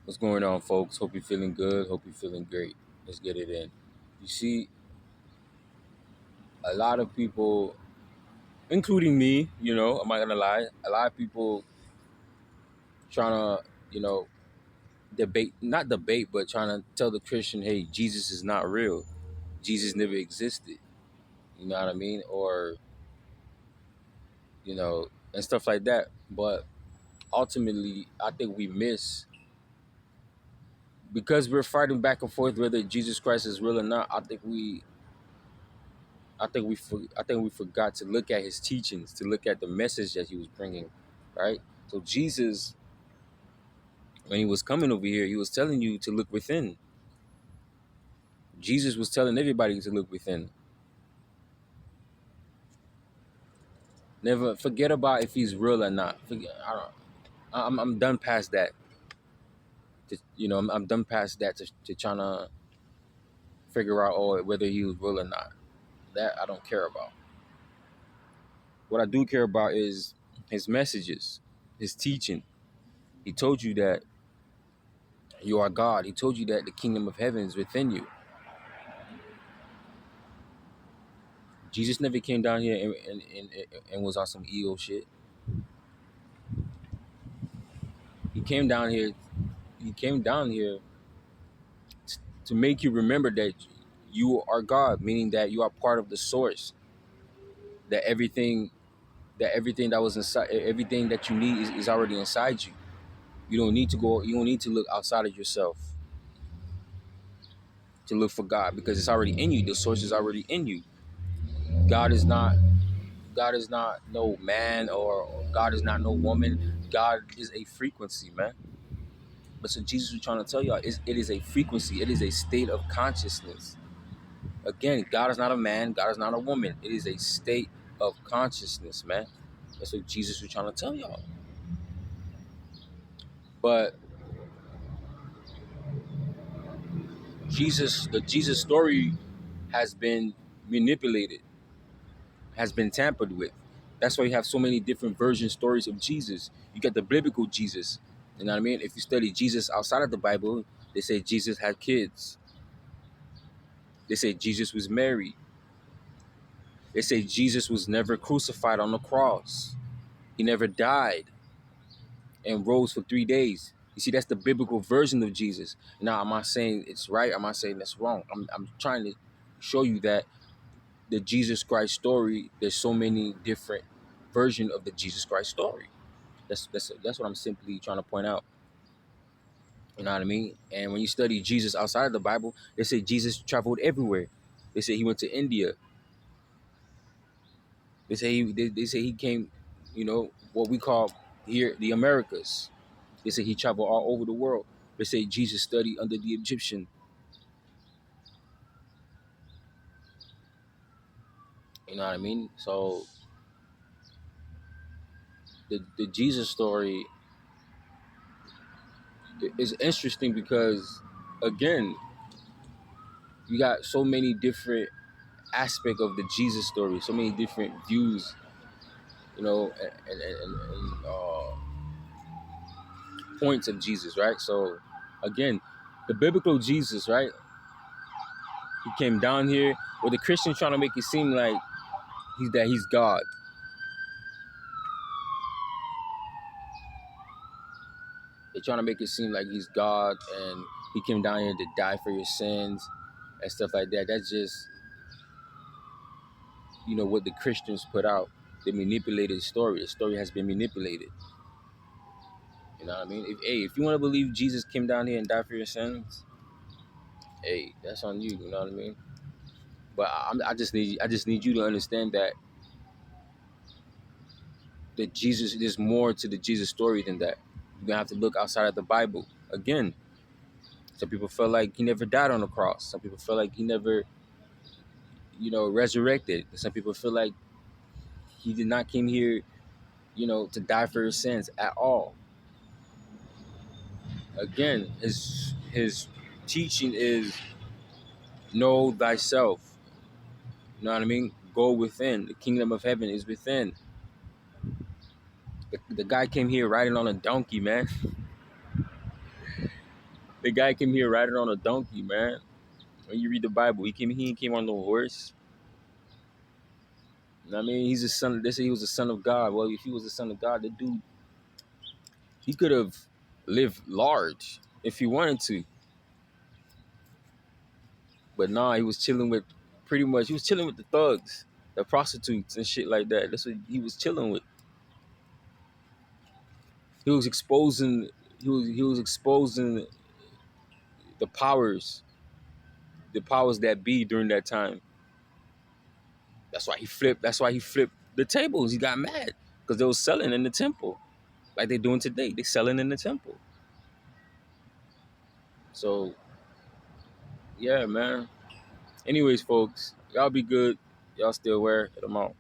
What's going on, folks? Hope you're feeling good. Hope you're feeling great. Let's get it in. You see, a lot of people, including me, I'm not gonna lie, a lot of people trying to, debate, not debate, but trying to tell the Christian, hey, Jesus is not real. Jesus never existed. You know what I mean? Or, and stuff like that. But ultimately, I think we miss because we're fighting back and forth whether Jesus Christ is real or not. I think we forgot to look at his teachings, to look at the message that he was bringing, right? So Jesus, when he was coming over here, he was telling you to look within. Jesus was telling everybody to look within. Never forget about if he's real or not. Forget, I don't. I'm done past that. I'm done past that to trying to figure out whether he was real or not. That I don't care about. What I do care about is his messages, his teaching. He told you that you are God. He told you that the kingdom of heaven is within you. Jesus never came down here and was on some ego shit. He came down here. He came down here to make you remember that you are God, meaning that you are part of the source. That everything that was inside, everything that you need is already inside you. You don't need to go. You don't need to look outside of yourself to look for God because it's already in you. The source is already in you. God is not. God is not no man or God is not no woman. God is a frequency, man. But so Jesus was trying to tell y'all, it is a frequency. It is a state of consciousness. Again, God is not a man. God is not a woman. It is a state of consciousness, man. That's what Jesus was trying to tell y'all. But the Jesus story has been manipulated, has been tampered with. That's why you have so many different version stories of Jesus. You get the biblical Jesus. You know what I mean? If you study Jesus outside of the Bible, they say Jesus had kids. They say Jesus was married. They say Jesus was never crucified on the cross. He never died and rose for 3 days. You see, that's the biblical version of Jesus. Now, I'm not saying it's right. I'm not saying that's wrong. I'm trying to show you that the Jesus Christ story, there's so many different versions of the Jesus Christ story. That's what I'm simply trying to point out. You know what I mean? And when you study Jesus outside of the Bible, they say Jesus traveled everywhere. They say he went to India. They say he came, what we call here the Americas. They say he traveled all over the world. They say Jesus studied under the Egyptian. You know what I mean? So the Jesus story is interesting because, again, you got so many different aspects of the Jesus story, so many different views, and points of Jesus, right? So, again, the biblical Jesus, right? He came down here with the Christians trying to make it seem like he's God. They're trying to make it seem like he's God and he came down here to die for your sins and stuff like that. That's just, what the Christians put out. They manipulated the story. The story has been manipulated. You know what I mean? If you want to believe Jesus came down here and died for your sins, hey, that's on you. You know what I mean? But I just need you to understand that Jesus, there's more to the Jesus story than that. You're gonna have to look outside of the Bible. Again, some people feel like he never died on the cross. Some people feel like he never, resurrected. Some people feel like he did not came here, to die for his sins at all. Again, his teaching is know thyself. You know what I mean? Go within. The kingdom of heaven is within. The guy came here riding on a donkey, man. The guy came here riding on a donkey, man. When you read the Bible, he came on no horse. You know what I mean? He's a son. They say he was the son of God. Well, if he was the son of God, the dude, he could have lived large if he wanted to. But nah, he was chilling with he was chilling with the thugs, the prostitutes and shit like that. That's what he was chilling with. He was exposing he was exposing the powers that be during that time. That's why he flipped the tables. He got mad because they was selling in the temple. Like they doing today. They selling in the temple. So yeah, man. Anyways, folks, y'all be good. Y'all still aware. Hit them out.